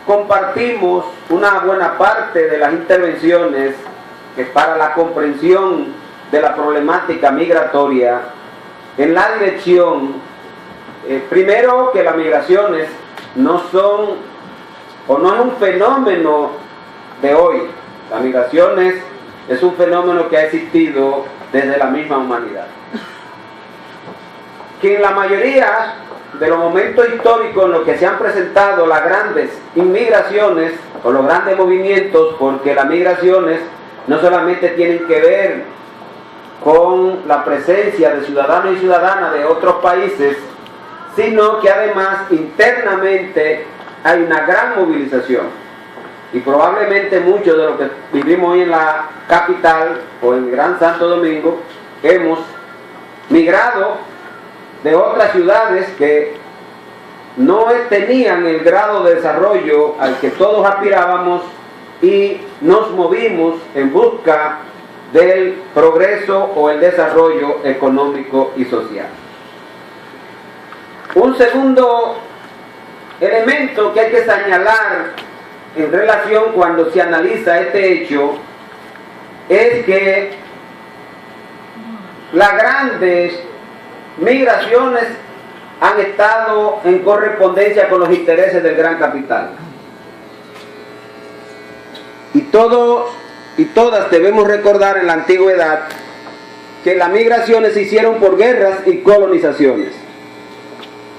compartimos una buena parte de las intervenciones que para la comprensión de la problemática migratoria en la dirección, primero, que las migraciones no son o no es un fenómeno de hoy. Las migraciones es un fenómeno que ha existido desde la misma humanidad. Que en la mayoría de los momentos históricos en los que se han presentado las grandes inmigraciones o los grandes movimientos, porque las migraciones no solamente tienen que ver con la presencia de ciudadanos y ciudadanas de otros países, sino que además internamente hay una gran movilización. Y probablemente muchos de los que vivimos hoy en la capital o en el Gran Santo Domingo hemos migrado de otras ciudades que no tenían el grado de desarrollo al que todos aspirábamos y nos movimos en busca del progreso o el desarrollo económico y social. Un segundo elemento que hay que señalar en relación cuando se analiza este hecho es que las grandes migraciones han estado en correspondencia con los intereses del gran capital. Y todos y todas debemos recordar en la antigüedad que las migraciones se hicieron por guerras y colonizaciones.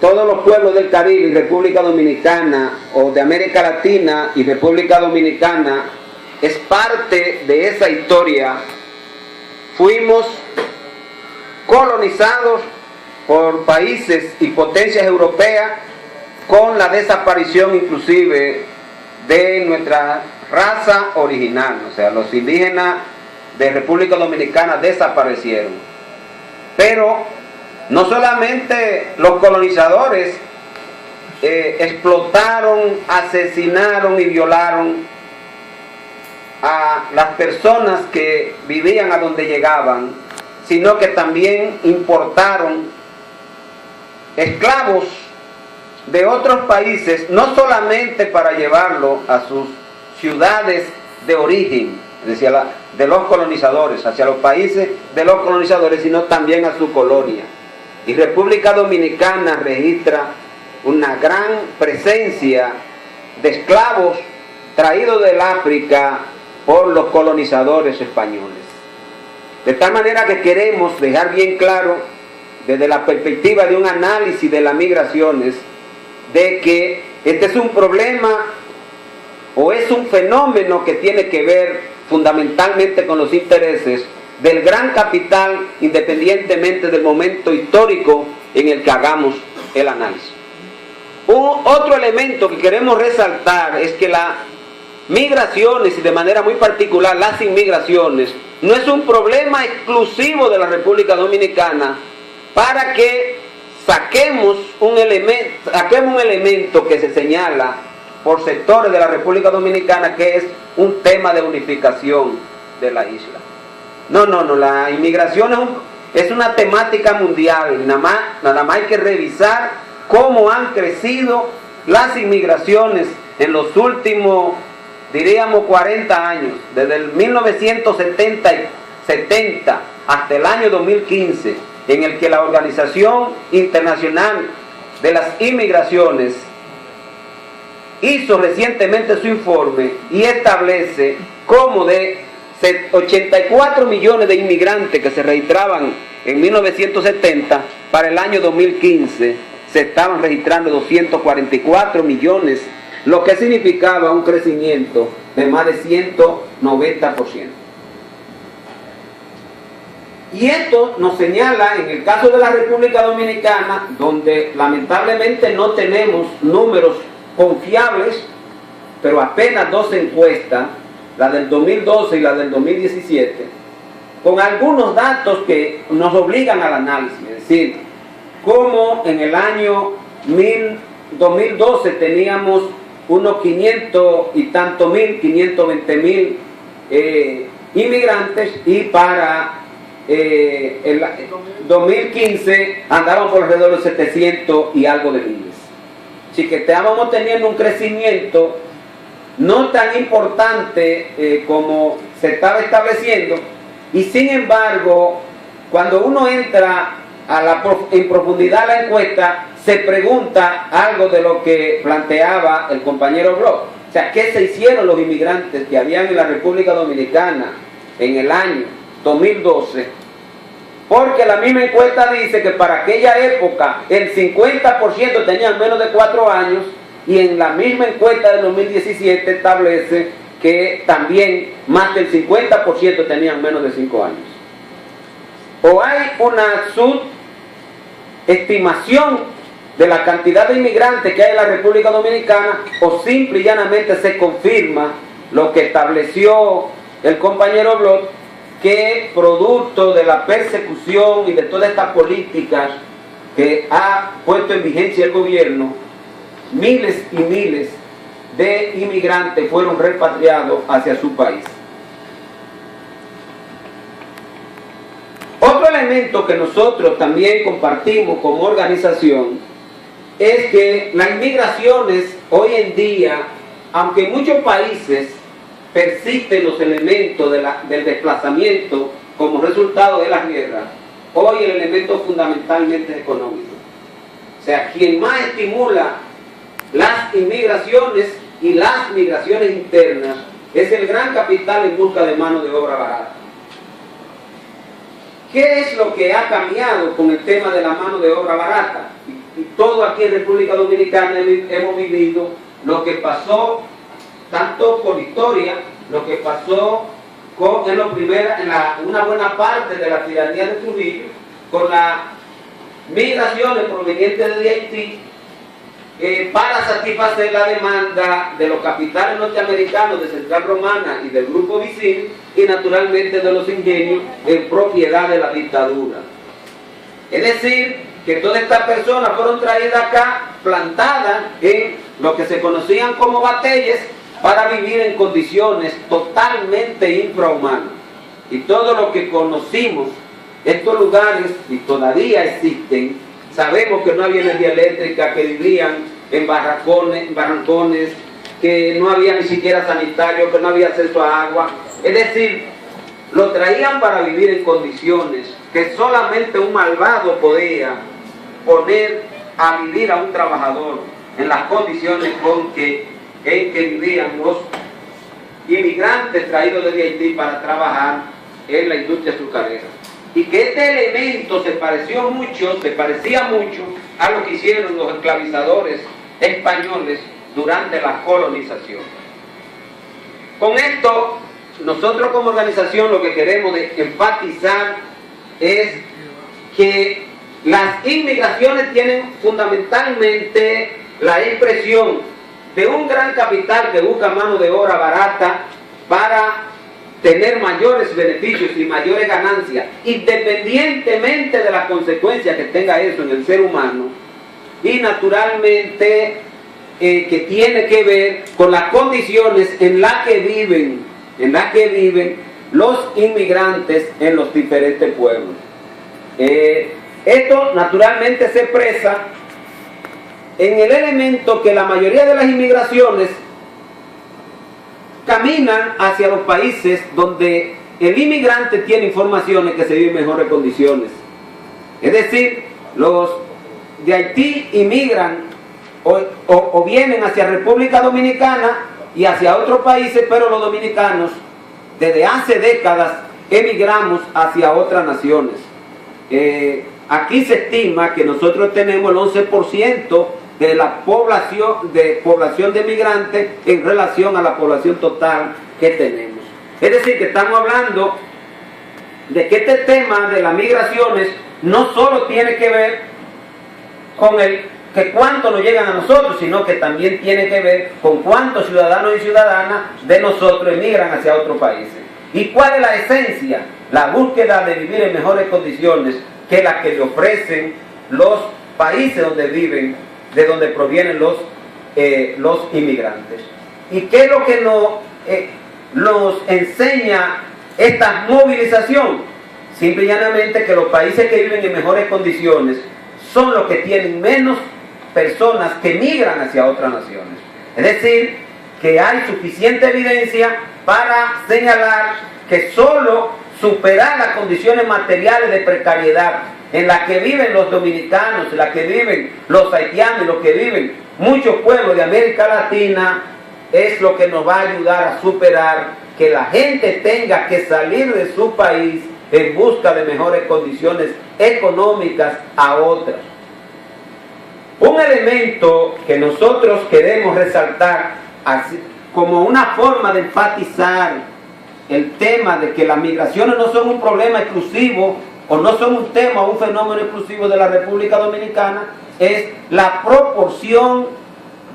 Todos los pueblos del Caribe y República Dominicana, o de América Latina y República Dominicana, es parte de esa historia. Fuimos colonizados por países y potencias europeas con la desaparición inclusive de nuestra raza original. O sea, los indígenas de República Dominicana desaparecieron. Pero no solamente los colonizadores explotaron, asesinaron y violaron a las personas que vivían a donde llegaban, sino que también importaron esclavos de otros países, no solamente para llevarlo a sus ciudades de origen, es decir, de los colonizadores, hacia los países de los colonizadores, sino también a su colonia. Y República Dominicana registra una gran presencia de esclavos traídos del África por los colonizadores españoles. De tal manera que queremos dejar bien claro, desde la perspectiva de un análisis de las migraciones, de que este es un problema o es un fenómeno que tiene que ver fundamentalmente con los intereses del gran capital, independientemente del momento histórico en el que hagamos el análisis. Otro elemento que queremos resaltar es que las migraciones, y de manera muy particular las inmigraciones, no es un problema exclusivo de la República Dominicana, para que saquemos un elemento que se señala por sectores de la República Dominicana, que es un tema de unificación de la isla. No, la inmigración es una temática mundial. Nada más hay que revisar cómo han crecido las inmigraciones en los últimos, diríamos, 40 años, desde el 1970 hasta el año 2015, en el que la Organización Internacional de las Inmigraciones hizo recientemente su informe y establece cómo de 84 millones de inmigrantes que se registraban en 1970, para el año 2015 se estaban registrando 244 millones, lo que significaba un crecimiento de más de 190%. Y esto nos señala, en el caso de la República Dominicana, donde lamentablemente no tenemos números confiables, pero apenas dos encuestas, la del 2012 y la del 2017, con algunos datos que nos obligan al análisis. Es decir, como en el año 2012 teníamos unos 500 y tantos mil, 520.000 inmigrantes, y para el 2015 andaban por alrededor de 700 y algo de miles. Así que estábamos teniendo un crecimiento no tan importante como se estaba estableciendo, y sin embargo, cuando uno entra en profundidad a la encuesta, se pregunta algo de lo que planteaba el compañero Bloch. O sea, ¿qué se hicieron los inmigrantes que habían en la República Dominicana en el año 2012? Porque la misma encuesta dice que para aquella época el 50% tenían menos de 4 años, y en la misma encuesta de 2017 establece que también más del 50% tenían menos de 5 años. O hay una subestimación de la cantidad de inmigrantes que hay en la República Dominicana, o simple y llanamente se confirma lo que estableció el compañero Bloch, que producto de la persecución y de todas estas políticas que ha puesto en vigencia el gobierno, miles y miles de inmigrantes fueron repatriados hacia su país. Otro elemento que nosotros también compartimos como organización es que las inmigraciones hoy en día, aunque en muchos países persisten los elementos del desplazamiento como resultado de las guerras, hoy el elemento fundamentalmente es económico. O sea, quien más estimula las inmigraciones y las migraciones internas es el gran capital en busca de mano de obra barata. ¿Qué es lo que ha cambiado con el tema de la mano de obra barata? Y todo aquí en República Dominicana hemos vivido lo que pasó, tanto con historia, lo que pasó en una buena parte de la tiranía de Trujillo, con las migraciones provenientes de Haití, para satisfacer la demanda de los capitales norteamericanos de Central Romana y del Grupo Vicini, y naturalmente de los ingenios en propiedad de la dictadura. Es decir, que todas estas personas fueron traídas acá, plantadas en lo que se conocían como bateyes, para vivir en condiciones totalmente infrahumanas. Y todo lo que conocimos, estos lugares, y todavía existen, sabemos que no había energía eléctrica, que vivían en barrancones, que no había ni siquiera sanitario, que no había acceso a agua. Es decir, lo traían para vivir en condiciones que solamente un malvado podía poner a vivir a un trabajador en las condiciones en que vivían los inmigrantes traídos desde Haití para trabajar en la industria azucarera. Y que este elemento se parecía mucho a lo que hicieron los esclavizadores españoles durante la colonización. Con esto, nosotros como organización lo que queremos enfatizar es que las inmigraciones tienen fundamentalmente la expresión de un gran capital que busca mano de obra barata para tener mayores beneficios y mayores ganancias, independientemente de las consecuencias que tenga eso en el ser humano, y naturalmente que tiene que ver con las condiciones en las que viven los inmigrantes en los diferentes pueblos. Esto naturalmente se expresa en el elemento que la mayoría de las inmigraciones caminan hacia los países donde el inmigrante tiene informaciones que se viven en mejores condiciones. Es decir, los de Haití inmigran o vienen hacia República Dominicana y hacia otros países, pero los dominicanos desde hace décadas emigramos hacia otras naciones. Aquí se estima que nosotros tenemos el 11% de la población de migrantes en relación a la población total que tenemos. Es decir, que estamos hablando de que este tema de las migraciones no solo tiene que ver con que cuánto nos llegan a nosotros, sino que también tiene que ver con cuántos ciudadanos y ciudadanas de nosotros emigran hacia otros países. ¿Y cuál es la esencia? La búsqueda de vivir en mejores condiciones que las que le ofrecen los países donde viven, de donde provienen los inmigrantes. ¿Y qué es lo que nos enseña esta movilización? Simple y llanamente que los países que viven en mejores condiciones son los que tienen menos personas que migran hacia otras naciones. Es decir, que hay suficiente evidencia para señalar que solo superar las condiciones materiales de precariedad en las que viven los dominicanos, en las que viven los haitianos y los que viven muchos pueblos de América Latina, es lo que nos va a ayudar a superar que la gente tenga que salir de su país en busca de mejores condiciones económicas a otras. Un elemento que nosotros queremos resaltar así, como una forma de enfatizar el tema de que las migraciones no son un problema exclusivo o no son un tema o un fenómeno exclusivo de la República Dominicana, es la proporción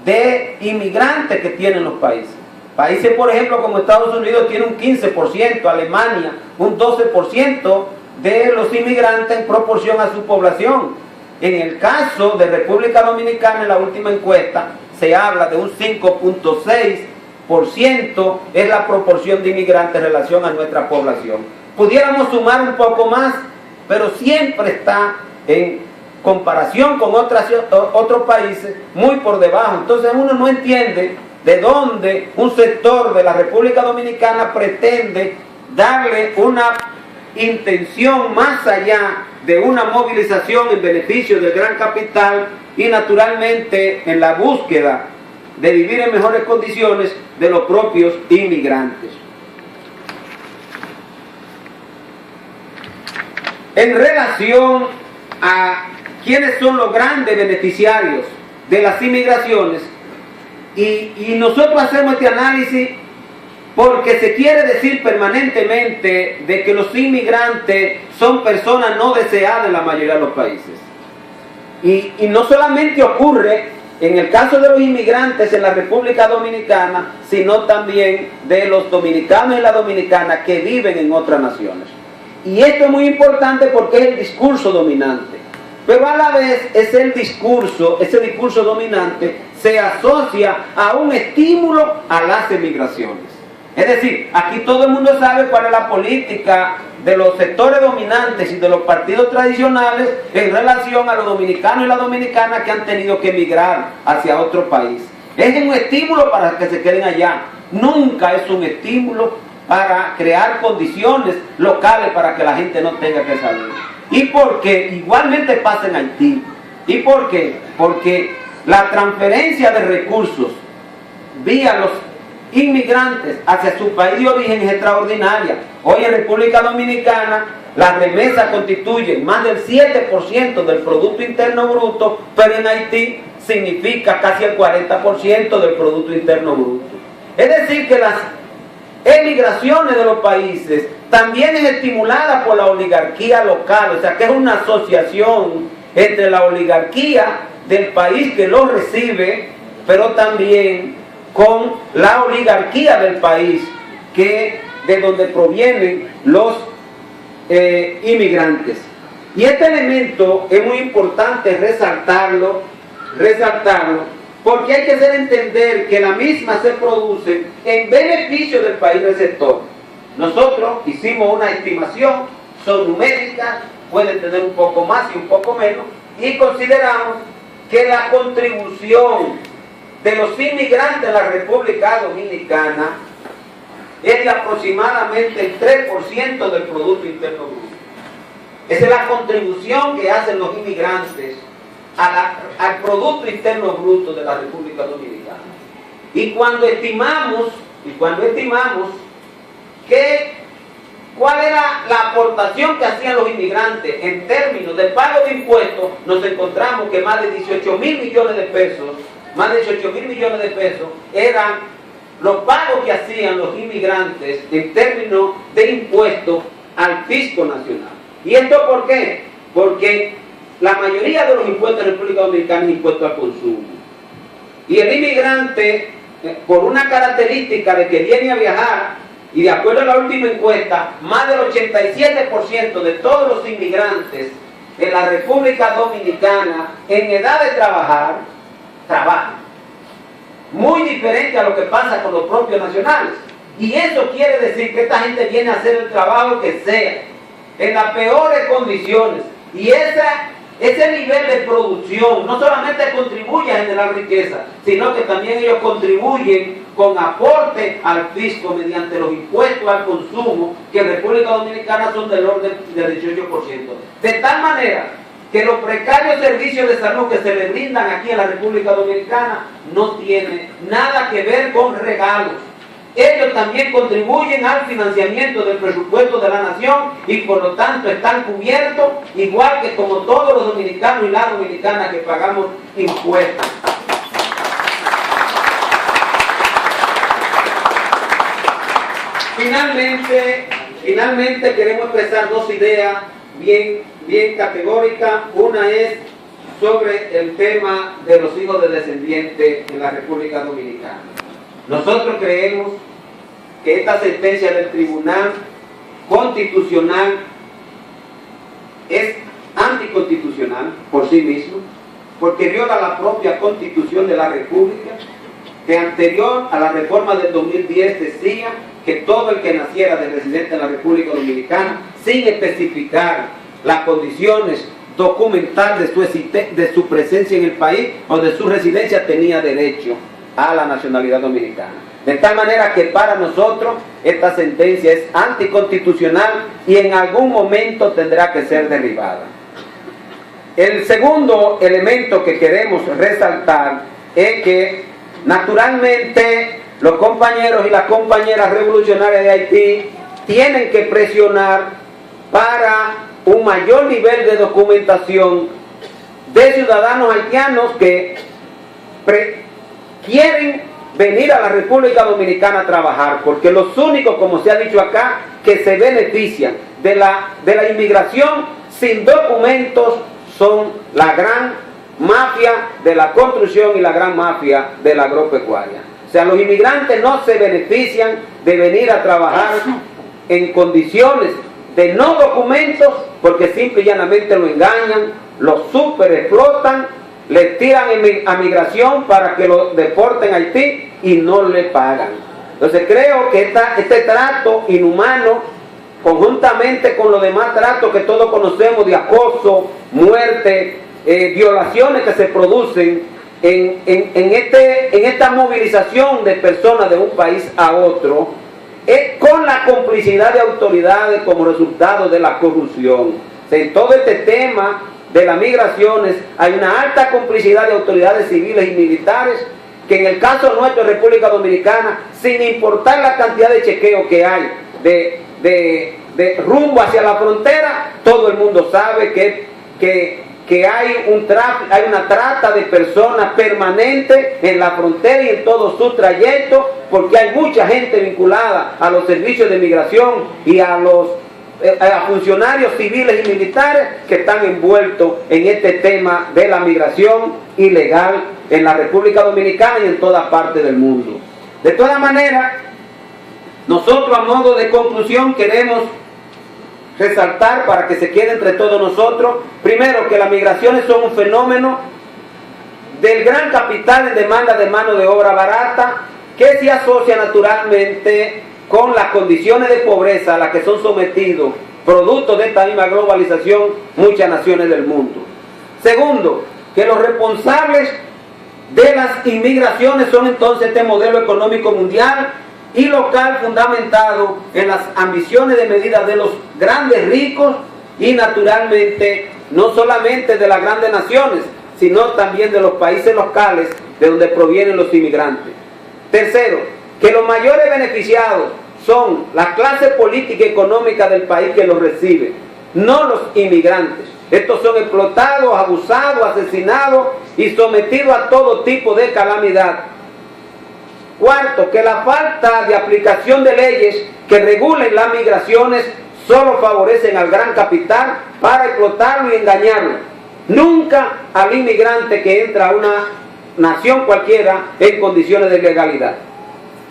de inmigrantes que tienen los países. Países, por ejemplo, como Estados Unidos tiene un 15%, Alemania un 12% de los inmigrantes en proporción a su población. En el caso de República Dominicana, en la última encuesta, se habla de un 5.6% es la proporción de inmigrantes en relación a nuestra población. Pudiéramos sumar un poco más, pero siempre está en comparación con otros países muy por debajo. Entonces uno no entiende de dónde un sector de la República Dominicana pretende darle una intención más allá de una movilización en beneficio del gran capital y naturalmente en la búsqueda de vivir en mejores condiciones de los propios inmigrantes. En relación a quiénes son los grandes beneficiarios de las inmigraciones, y nosotros hacemos este análisis porque se quiere decir permanentemente de que los inmigrantes son personas no deseadas en la mayoría de los países. Y no solamente ocurre en el caso de los inmigrantes en la República Dominicana, sino también de los dominicanos y las dominicanas que viven en otras naciones. Y esto es muy importante porque es el discurso dominante. Pero a la vez ese discurso dominante se asocia a un estímulo a las emigraciones. Es decir, aquí todo el mundo sabe cuál es la política de los sectores dominantes y de los partidos tradicionales en relación a los dominicanos y las dominicanas que han tenido que emigrar hacia otro país. Es un estímulo para que se queden allá. Nunca es un estímulo para crear condiciones locales para que la gente no tenga que salir. ¿Y por qué? Igualmente pasa en Haití. ¿Y por qué? Porque la transferencia de recursos vía los inmigrantes hacia su país de origen es extraordinaria. Hoy en República Dominicana las remesas constituyen más del 7% del Producto Interno Bruto, pero en Haití significa casi el 40% del Producto Interno Bruto. Es decir, que las emigraciones de los países también es estimulada por la oligarquía local, o sea que es una asociación entre la oligarquía del país que los recibe, pero también con la oligarquía del país de donde provienen los inmigrantes. Y este elemento es muy importante resaltarlo, porque hay que hacer entender que la misma se produce en beneficio del país receptor. Nosotros hicimos una estimación, son numéricas, pueden tener un poco más y un poco menos, y consideramos que la contribución de los inmigrantes en la República Dominicana es de aproximadamente el 3% del Producto Interno Bruto. Esa es la contribución que hacen los inmigrantes al Producto Interno Bruto de la República Dominicana. Y cuando estimamos cuál era la aportación que hacían los inmigrantes en términos de pago de impuestos, nos encontramos que más de 18.000 millones de pesos, eran los pagos que hacían los inmigrantes en términos de impuestos al fisco nacional. ¿Y esto por qué? Porque la mayoría de los impuestos en la República Dominicana es impuesto al consumo. Y el inmigrante, por una característica de que viene a viajar, y de acuerdo a la última encuesta, más del 87% de todos los inmigrantes en la República Dominicana en edad de trabajar, trabajan. Muy diferente a lo que pasa con los propios nacionales. Y eso quiere decir que esta gente viene a hacer el trabajo que sea, en las peores condiciones. Y esa ese nivel de producción no solamente contribuye a generar riqueza, sino que también ellos contribuyen con aporte al fisco mediante los impuestos al consumo, que en República Dominicana son del orden del 18%. De tal manera que los precarios servicios de salud que se le brindan aquí en la República Dominicana no tienen nada que ver con regalos. Ellos también contribuyen al financiamiento del presupuesto de la nación y por lo tanto están cubiertos igual que como todos los dominicanos y las dominicanas que pagamos impuestos. Finalmente queremos expresar dos ideas bien categóricas. Una es sobre el tema de los hijos de descendientes en la República Dominicana. Nosotros creemos que esta sentencia del Tribunal Constitucional es anticonstitucional por sí mismo, porque viola la propia Constitución de la República, que anterior a la reforma del 2010 decía que todo el que naciera de residente en la República Dominicana, sin especificar las condiciones documentales de su presencia en el país o de su residencia, tenía derecho a la nacionalidad dominicana. De tal manera que para nosotros esta sentencia es anticonstitucional y en algún momento tendrá que ser derribada. El segundo elemento que queremos resaltar es que naturalmente los compañeros y las compañeras revolucionarias de Haití tienen que presionar para un mayor nivel de documentación de ciudadanos haitianos que quieren venir a la República Dominicana a trabajar, porque los únicos, como se ha dicho acá, que se benefician de la inmigración sin documentos son la gran mafia de la construcción y la gran mafia de la agropecuaria. O sea, los inmigrantes no se benefician de venir a trabajar en condiciones de no documentos, porque simple y llanamente lo engañan, lo super explotan, le tiran a migración para que lo deporten a Haití y no le pagan. Entonces creo que este trato inhumano, conjuntamente con los demás tratos que todos conocemos de acoso, muerte, violaciones que se producen en esta movilización de personas de un país a otro, con la complicidad de autoridades como resultado de la corrupción. En todo este tema de las migraciones hay una alta complicidad de autoridades civiles y militares que en el caso nuestro de República Dominicana, sin importar la cantidad de chequeo que hay de rumbo hacia la frontera, todo el mundo sabe que hay una trata de personas permanente en la frontera y en todo su trayecto, porque hay mucha gente vinculada a los servicios de migración y a funcionarios civiles y militares que están envueltos en este tema de la migración ilegal en la República Dominicana y en todas partes del mundo. De todas maneras, nosotros a modo de conclusión queremos resaltar, para que se quede entre todos nosotros, primero que las migraciones son un fenómeno del gran capital en demanda de mano de obra barata, que se asocia naturalmente con las condiciones de pobreza a las que son sometidos, producto de esta misma globalización, muchas naciones del mundo. Segundo, que los responsables de las inmigraciones son entonces este modelo económico mundial y local fundamentado en las ambiciones de medida de los grandes ricos y naturalmente no solamente de las grandes naciones, sino también de los países locales de donde provienen los inmigrantes. Tercero, que los mayores beneficiados son la clase política y económica del país que los recibe, no los inmigrantes. Estos son explotados, abusados, asesinados y sometidos a todo tipo de calamidad. Cuarto, que la falta de aplicación de leyes que regulen las migraciones solo favorecen al gran capital para explotarlo y engañarlo. Nunca al inmigrante que entra a una nación cualquiera en condiciones de legalidad.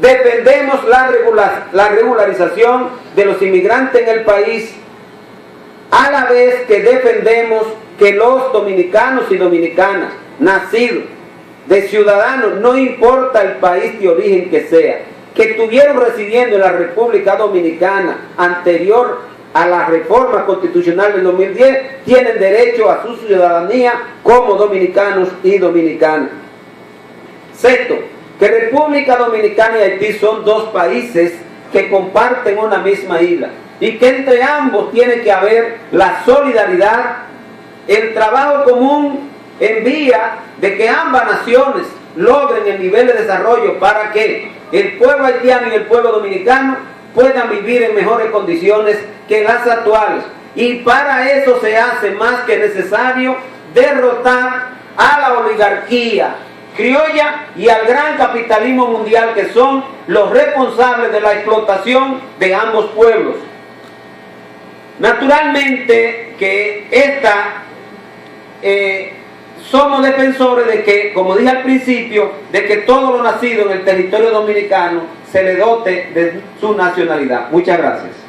Defendemos la regularización de los inmigrantes en el país, a la vez que defendemos que los dominicanos y dominicanas nacidos de ciudadanos, no importa el país de origen que sea, que estuvieron residiendo en la República Dominicana anterior a la reforma constitucional del 2010, tienen derecho a su ciudadanía como dominicanos y dominicanas. Sexto, que República Dominicana y Haití son dos países que comparten una misma isla y que entre ambos tiene que haber la solidaridad, el trabajo común en vía de que ambas naciones logren el nivel de desarrollo para que el pueblo haitiano y el pueblo dominicano puedan vivir en mejores condiciones que las actuales. Y para eso se hace más que necesario derrotar a la oligarquía criolla y al gran capitalismo mundial, que son los responsables de la explotación de ambos pueblos. Naturalmente que somos defensores de que, como dije al principio, de que todo lo nacido en el territorio dominicano se le dote de su nacionalidad. Muchas gracias.